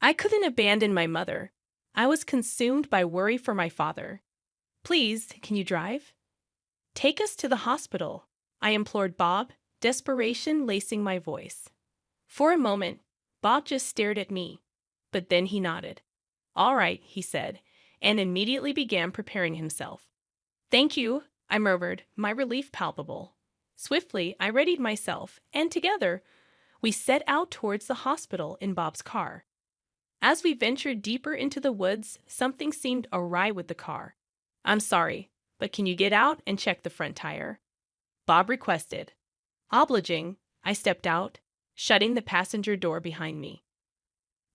I couldn't abandon my mother. I was consumed by worry for my father. Please, can you drive? Take us to the hospital, I implored Bob, desperation lacing my voice. For a moment, Bob just stared at me, but then he nodded. All right, he said, and immediately began preparing himself. Thank you, I murmured, my relief palpable. Swiftly, I readied myself, and together, we set out towards the hospital in Bob's car. As we ventured deeper into the woods, something seemed awry with the car. I'm sorry, but can you get out and check the front tire? Bob requested. Obliging, I stepped out, shutting the passenger door behind me.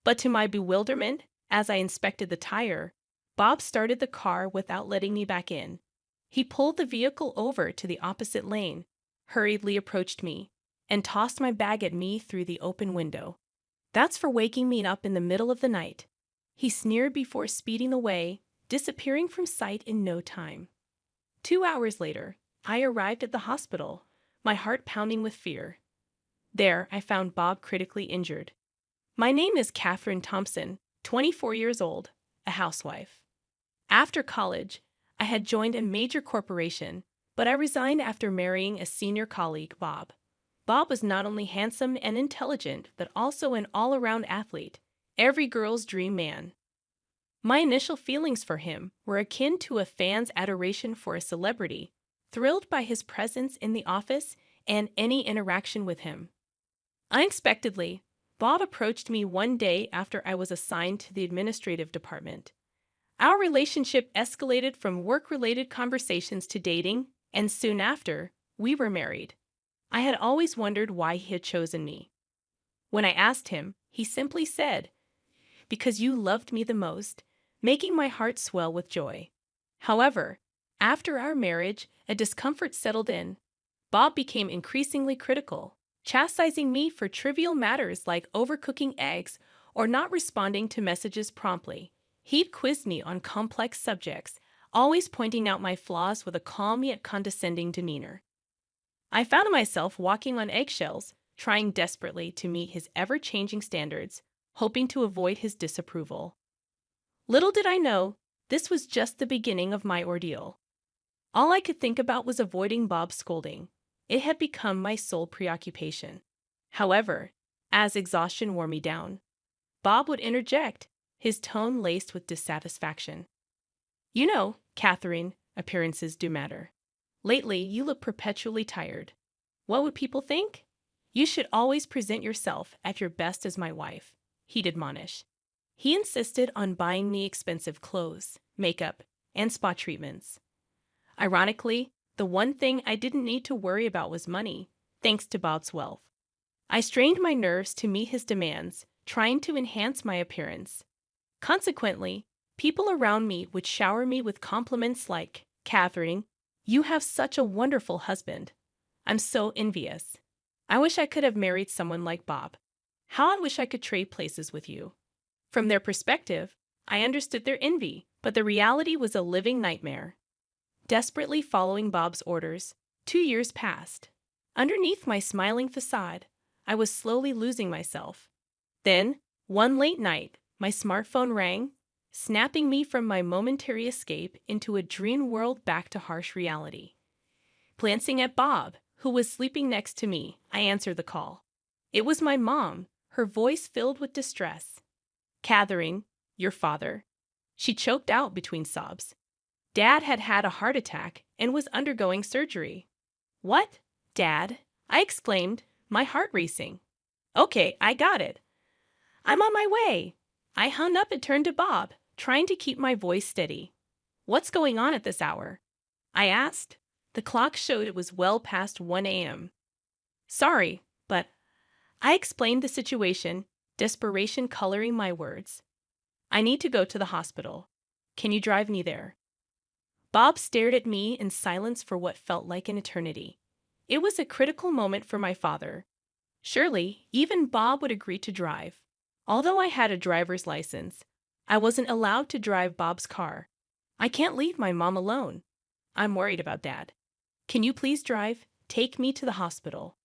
But to my bewilderment, as I inspected the tire, Bob started the car without letting me back in. He pulled the vehicle over to the opposite lane, hurriedly approached me, and tossed my bag at me through the open window. That's for waking me up in the middle of the night, he sneered before speeding away, disappearing from sight in no time. 2 hours later, I arrived at the hospital, my heart pounding with fear. There, I found Bob critically injured. My name is Catherine Thompson, 24 years old, a housewife. After college, I had joined a major corporation, but I resigned after marrying a senior colleague, Bob. Bob was not only handsome and intelligent, but also an all-around athlete, every girl's dream man. My initial feelings for him were akin to a fan's adoration for a celebrity, thrilled by his presence in the office and any interaction with him. Unexpectedly, Bob approached me one day after I was assigned to the administrative department. Our relationship escalated from work-related conversations to dating, and soon after, we were married. I had always wondered why he had chosen me. When I asked him, he simply said, "Because you loved me the most," making my heart swell with joy. However, after our marriage, a discomfort settled in. Bob became increasingly critical, chastising me for trivial matters like overcooking eggs or not responding to messages promptly. He'd quiz me on complex subjects, always pointing out my flaws with a calm yet condescending demeanor. I found myself walking on eggshells, trying desperately to meet his ever-changing standards, hoping to avoid his disapproval. Little did I know, this was just the beginning of my ordeal. All I could think about was avoiding Bob's scolding. It had become my sole preoccupation. However, as exhaustion wore me down, Bob would interject, his tone laced with dissatisfaction. You know, Catherine, appearances do matter. Lately, you look perpetually tired. What would people think? You should always present yourself at your best as my wife, he'd admonish. He insisted on buying me expensive clothes, makeup, and spa treatments. Ironically, the one thing I didn't need to worry about was money, thanks to Bob's wealth. I strained my nerves to meet his demands, trying to enhance my appearance. Consequently, people around me would shower me with compliments like, "Catherine, you have such a wonderful husband. I'm so envious. I wish I could have married someone like Bob. How I wish I could trade places with you." From their perspective, I understood their envy, but the reality was a living nightmare. Desperately following Bob's orders, 2 years passed. Underneath my smiling facade, I was slowly losing myself. Then, one late night, my smartphone rang, snapping me from my momentary escape into a dream world back to harsh reality. Glancing at Bob, who was sleeping next to me, I answered the call. It was my mom, her voice filled with distress. "Catherine, your father." She choked out between sobs. "Dad had had a heart attack and was undergoing surgery." "What? Dad?" I exclaimed, my heart racing. "Okay, I got it. I'm on my way." I hung up and turned to Bob, trying to keep my voice steady. "What's going on at this hour?" I asked. The clock showed it was well past 1 a.m. "Sorry, but—" I explained the situation, desperation coloring my words. "I need to go to the hospital. Can you drive me there?" Bob stared at me in silence for what felt like an eternity. It was a critical moment for my father. Surely, even Bob would agree to drive. Although I had a driver's license, I wasn't allowed to drive Bob's car. "I can't leave my mom alone. I'm worried about Dad. Can you please drive? Take me to the hospital."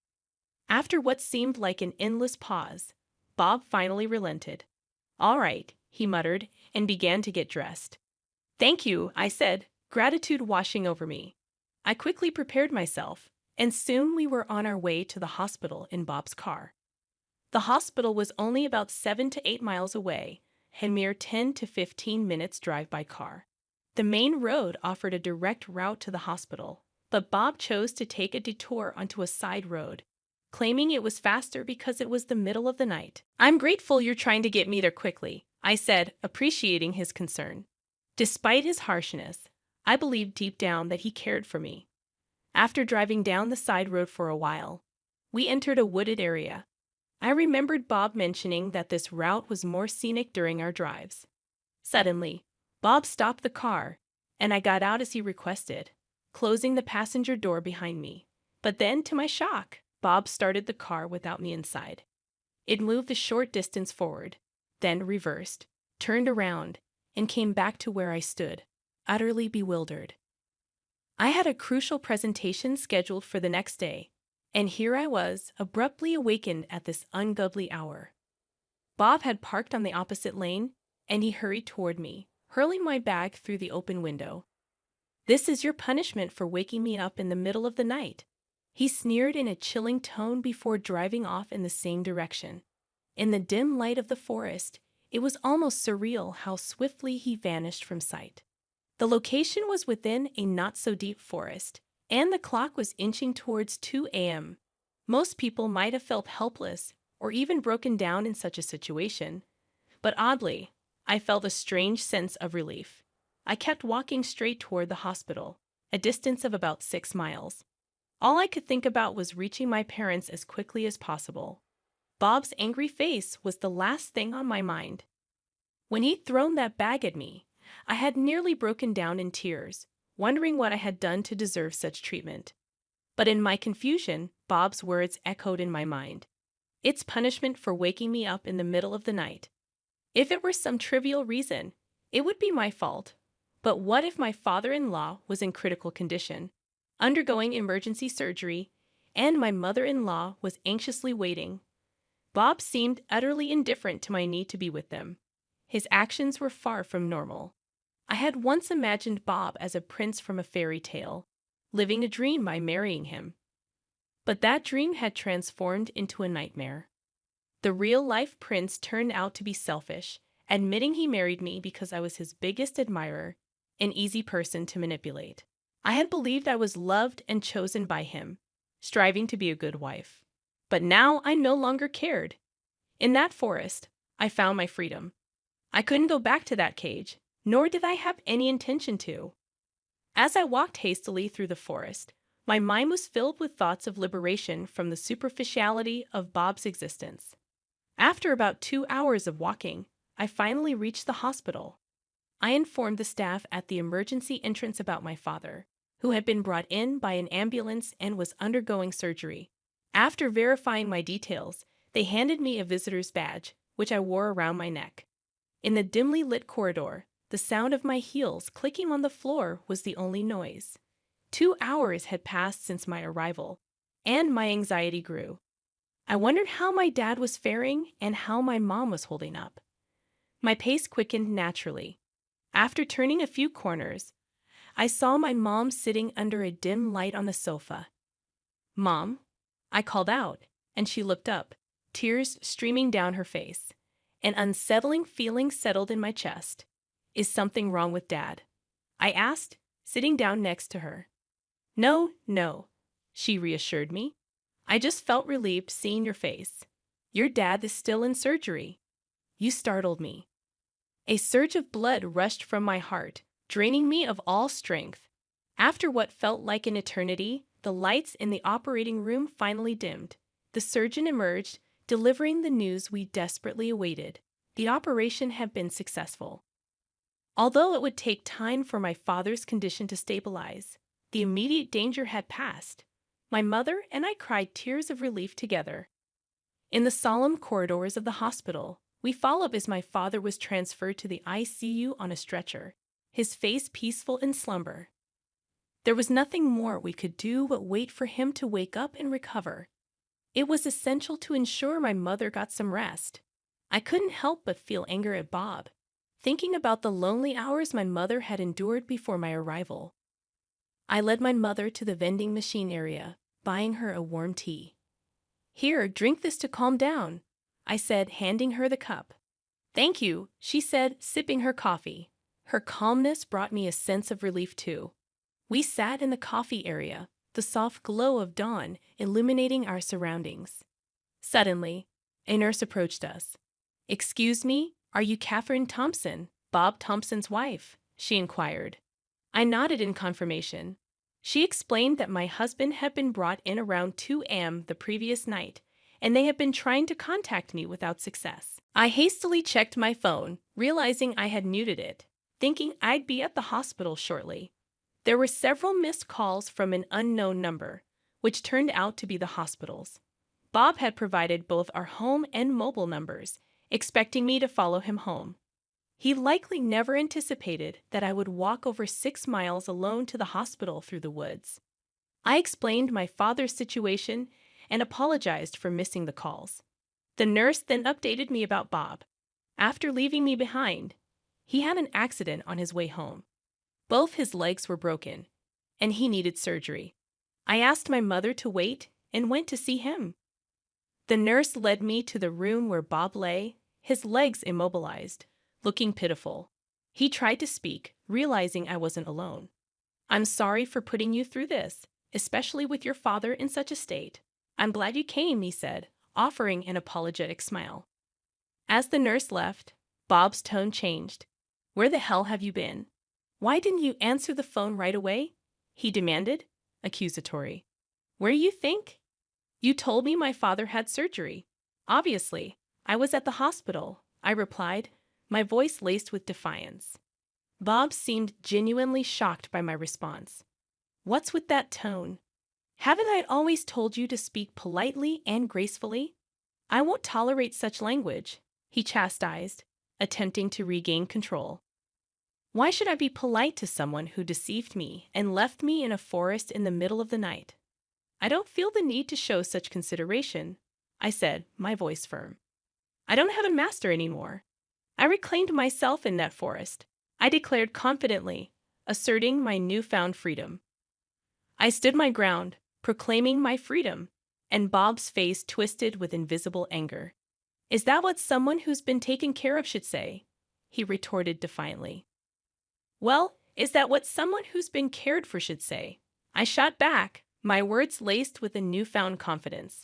After what seemed like an endless pause, Bob finally relented. All right, he muttered, and began to get dressed. Thank you, I said, gratitude washing over me. I quickly prepared myself, and soon we were on our way to the hospital in Bob's car. The hospital was only about 7 to 8 miles away, a mere 10 to 15 minutes drive by car. The main road offered a direct route to the hospital, but Bob chose to take a detour onto a side road, claiming it was faster because it was the middle of the night. I'm grateful you're trying to get me there quickly, I said, appreciating his concern. Despite his harshness, I believed deep down that he cared for me. After driving down the side road for a while, we entered a wooded area. I remembered Bob mentioning that this route was more scenic during our drives. Suddenly, Bob stopped the car, and I got out as he requested, closing the passenger door behind me. But then, to my shock, Bob started the car without me inside. It moved a short distance forward, then reversed, turned around, and came back to where I stood, utterly bewildered. I had a crucial presentation scheduled for the next day, and here I was, abruptly awakened at this ungodly hour. Bob had parked on the opposite lane, and he hurried toward me, hurling my bag through the open window. This is your punishment for waking me up in the middle of the night, he sneered in a chilling tone before driving off in the same direction. In the dim light of the forest, it was almost surreal how swiftly he vanished from sight. The location was within a not-so-deep forest, and the clock was inching towards 2 a.m. Most people might have felt helpless or even broken down in such a situation, but oddly, I felt a strange sense of relief. I kept walking straight toward the hospital, a distance of about 6 miles. All I could think about was reaching my parents as quickly as possible. Bob's angry face was the last thing on my mind. When he'd thrown that bag at me, I had nearly broken down in tears, wondering what I had done to deserve such treatment. But in my confusion, Bob's words echoed in my mind. It's punishment for waking me up in the middle of the night. If it were some trivial reason, it would be my fault. But what if my father-in-law was in critical condition, undergoing emergency surgery, and my mother-in-law was anxiously waiting? Bob seemed utterly indifferent to my need to be with them. His actions were far from normal. I had once imagined Bob as a prince from a fairy tale, living a dream by marrying him. But that dream had transformed into a nightmare. The real-life prince turned out to be selfish, admitting he married me because I was his biggest admirer, an easy person to manipulate. I had believed I was loved and chosen by him, striving to be a good wife. But now I no longer cared. In that forest, I found my freedom. I couldn't go back to that cage, nor did I have any intention to. As I walked hastily through the forest, my mind was filled with thoughts of liberation from the superficiality of Bob's existence. After about 2 hours of walking, I finally reached the hospital. I informed the staff at the emergency entrance about my father, who had been brought in by an ambulance and was undergoing surgery. After verifying my details, they handed me a visitor's badge, which I wore around my neck. In the dimly lit corridor, the sound of my heels clicking on the floor was the only noise. 2 hours had passed since my arrival, and my anxiety grew. I wondered how my dad was faring and how my mom was holding up. My pace quickened naturally. After turning a few corners, I saw my mom sitting under a dim light on the sofa. "Mom," I called out, and she looked up, tears streaming down her face. An unsettling feeling settled in my chest. "Is something wrong with Dad?" I asked, sitting down next to her. No, she reassured me. "I just felt relieved seeing your face. Your dad is still in surgery." You startled me. A surge of blood rushed from my heart, draining me of all strength. After what felt like an eternity, the lights in the operating room finally dimmed. The surgeon emerged, delivering the news we desperately awaited. The operation had been successful. Although it would take time for my father's condition to stabilize, the immediate danger had passed. My mother and I cried tears of relief together. In the solemn corridors of the hospital, we followed as my father was transferred to the ICU on a stretcher, his face peaceful in slumber. There was nothing more we could do but wait for him to wake up and recover. It was essential to ensure my mother got some rest. I couldn't help but feel anger at Bob, thinking about the lonely hours my mother had endured before my arrival. I led my mother to the vending machine area, buying her a warm tea. "Here, drink this to calm down," I said, handing her the cup. "Thank you," she said, sipping her coffee. Her calmness brought me a sense of relief too. We sat in the coffee area, the soft glow of dawn illuminating our surroundings. Suddenly, a nurse approached us. "Excuse me, are you Catherine Thompson, Bob Thompson's wife?" she inquired. I nodded in confirmation. She explained that my husband had been brought in around 2 a.m. the previous night, and they had been trying to contact me without success. I hastily checked my phone, realizing I had muted it, thinking I'd be at the hospital shortly. There were several missed calls from an unknown number, which turned out to be the hospital's. Bob had provided both our home and mobile numbers, expecting me to follow him home. He likely never anticipated that I would walk over 6 miles alone to the hospital through the woods. I explained my father's situation and apologized for missing the calls. The nurse then updated me about Bob. After leaving me behind, he had an accident on his way home. Both his legs were broken, and he needed surgery. I asked my mother to wait and went to see him. The nurse led me to the room where Bob lay, his legs immobilized, looking pitiful. He tried to speak, realizing I wasn't alone. "I'm sorry for putting you through this, especially with your father in such a state. I'm glad you came," he said, offering an apologetic smile. As the nurse left, Bob's tone changed. "Where the hell have you been? Why didn't you answer the phone right away?" he demanded, accusatory. "Where you think? You told me my father had surgery." "Obviously, I was at the hospital," I replied, my voice laced with defiance. Bob seemed genuinely shocked by my response. "What's with that tone? Haven't I always told you to speak politely and gracefully? I won't tolerate such language," he chastised, attempting to regain control. "Why should I be polite to someone who deceived me and left me in a forest in the middle of the night? I don't feel the need to show such consideration," I said, my voice firm. "I don't have a master anymore. I reclaimed myself in that forest," I declared confidently, asserting my newfound freedom. I stood my ground, proclaiming my freedom, and Bob's face twisted with invisible anger. "Is that what someone who's been taken care of should say?" he retorted defiantly. "Well, is that what someone who's been cared for should say?" I shot back, my words laced with a newfound confidence.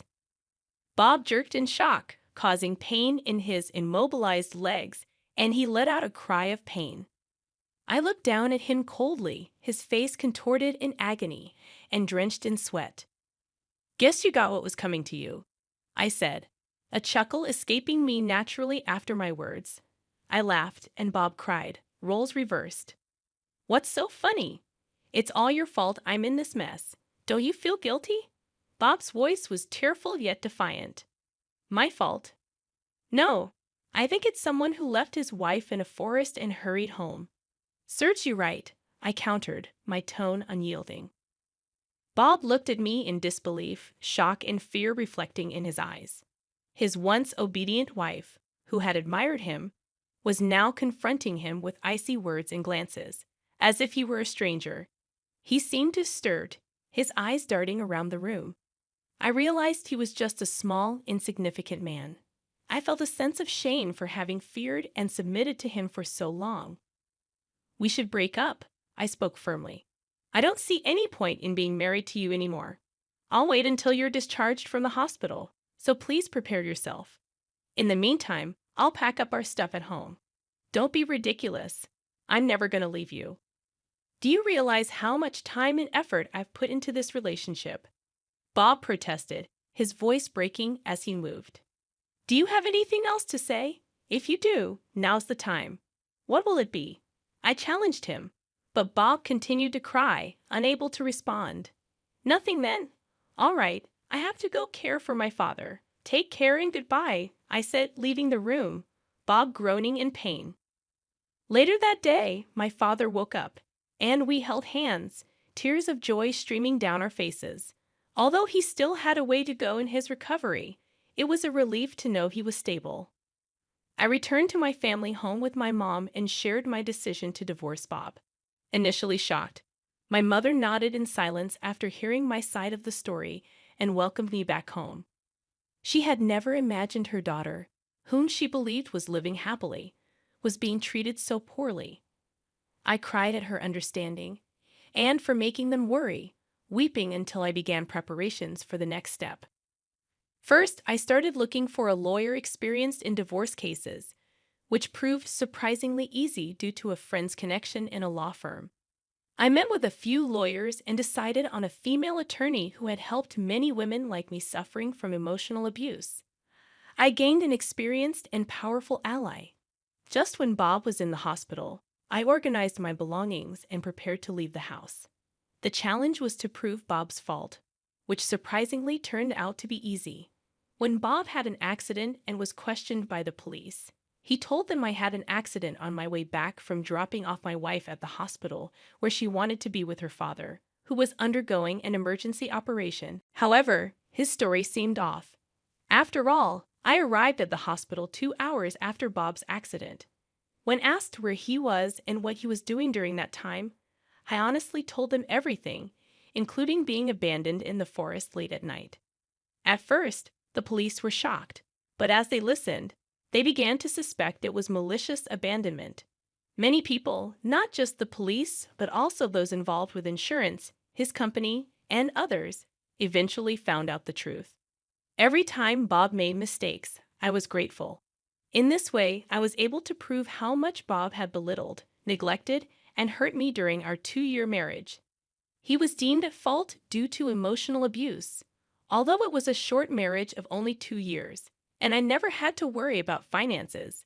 Bob jerked in shock, causing pain in his immobilized legs, and he let out a cry of pain. I looked down at him coldly, his face contorted in agony and drenched in sweat. "Guess you got what was coming to you," I said, a chuckle escaping me naturally after my words. I laughed, and Bob cried, roles reversed. "What's so funny? It's all your fault I'm in this mess. Don't you feel guilty?" Bob's voice was tearful yet defiant. "My fault? No, I think it's someone who left his wife in a forest and hurried home." "Serves you right," I countered, my tone unyielding. Bob looked at me in disbelief, shock and fear reflecting in his eyes. His once obedient wife, who had admired him, was now confronting him with icy words and glances, as if he were a stranger. He seemed disturbed, his eyes darting around the room. I realized he was just a small, insignificant man. I felt a sense of shame for having feared and submitted to him for so long. "We should break up," I spoke firmly. "I don't see any point in being married to you anymore. I'll wait until you're discharged from the hospital, so please prepare yourself. In the meantime, I'll pack up our stuff at home. Don't be ridiculous. I'm never going to leave you. Do you realize how much time and effort I've put into this relationship?" Bob protested, his voice breaking as he moved. "Do you have anything else to say? If you do, now's the time. What will it be?" I challenged him, but Bob continued to cry, unable to respond. "Nothing then? All right, I have to go care for my father. Take care and goodbye," I said, leaving the room, Bob groaning in pain. Later that day, my father woke up, and we held hands, tears of joy streaming down our faces. Although he still had a way to go in his recovery, it was a relief to know he was stable. I returned to my family home with my mom and shared my decision to divorce Bob. Initially shocked, my mother nodded in silence after hearing my side of the story and welcomed me back home. She had never imagined her daughter, whom she believed was living happily, was being treated so poorly. I cried at her understanding and for making them worry, weeping until I began preparations for the next step. First, I started looking for a lawyer experienced in divorce cases, which proved surprisingly easy due to a friend's connection in a law firm. I met with a few lawyers and decided on a female attorney who had helped many women like me suffering from emotional abuse. I gained an experienced and powerful ally. Just when Bob was in the hospital, I organized my belongings and prepared to leave the house. The challenge was to prove Bob's fault, which surprisingly turned out to be easy. When Bob had an accident and was questioned by the police, he told them I had an accident on my way back from dropping off my wife at the hospital where she wanted to be with her father, who was undergoing an emergency operation. However, his story seemed off. After all, I arrived at the hospital 2 hours after Bob's accident. When asked where he was and what he was doing during that time, I honestly told them everything, including being abandoned in the forest late at night. At first, the police were shocked, but as they listened, they began to suspect it was malicious abandonment. Many people, not just the police, but also those involved with insurance, his company, and others, eventually found out the truth. Every time Bob made mistakes, I was grateful. In this way, I was able to prove how much Bob had belittled, neglected, and hurt me during our 2-year marriage. He was deemed at fault due to emotional abuse, although it was a short marriage of only 2 years, and I never had to worry about finances.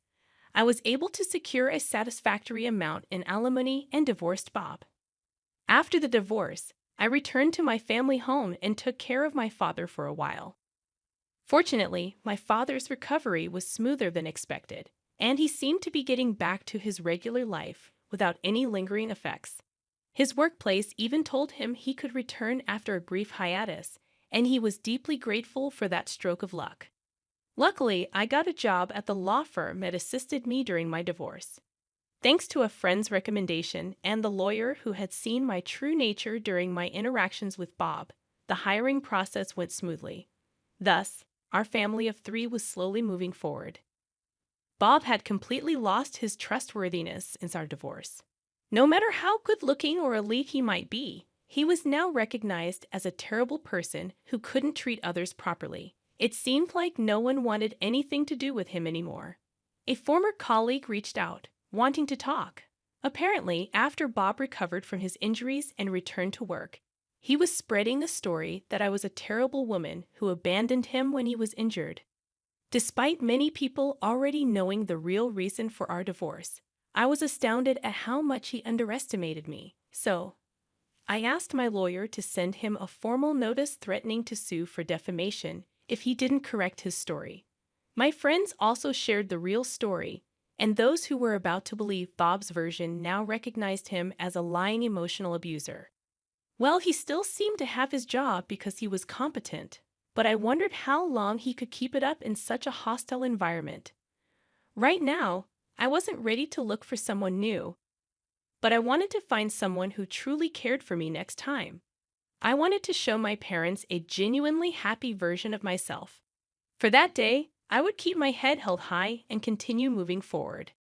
I was able to secure a satisfactory amount in alimony and divorced Bob. After the divorce, I returned to my family home and took care of my father for a while. Fortunately, my father's recovery was smoother than expected, and he seemed to be getting back to his regular life without any lingering effects. His workplace even told him he could return after a brief hiatus, and he was deeply grateful for that stroke of luck. Luckily, I got a job at the law firm that assisted me during my divorce. Thanks to a friend's recommendation and the lawyer who had seen my true nature during my interactions with Bob, the hiring process went smoothly. Thus, our family of 3 was slowly moving forward. Bob had completely lost his trustworthiness since our divorce. No matter how good-looking or elite he might be, he was now recognized as a terrible person who couldn't treat others properly. It seemed like no one wanted anything to do with him anymore. A former colleague reached out, wanting to talk. Apparently, after Bob recovered from his injuries and returned to work, he was spreading the story that I was a terrible woman who abandoned him when he was injured. Despite many people already knowing the real reason for our divorce, I was astounded at how much he underestimated me. So, I asked my lawyer to send him a formal notice threatening to sue for defamation if he didn't correct his story. My friends also shared the real story, and those who were about to believe Bob's version now recognized him as a lying emotional abuser. Well, he still seemed to have his job because he was competent, but I wondered how long he could keep it up in such a hostile environment. Right now, I wasn't ready to look for someone new, but I wanted to find someone who truly cared for me next time. I wanted to show my parents a genuinely happy version of myself. For that day, I would keep my head held high and continue moving forward.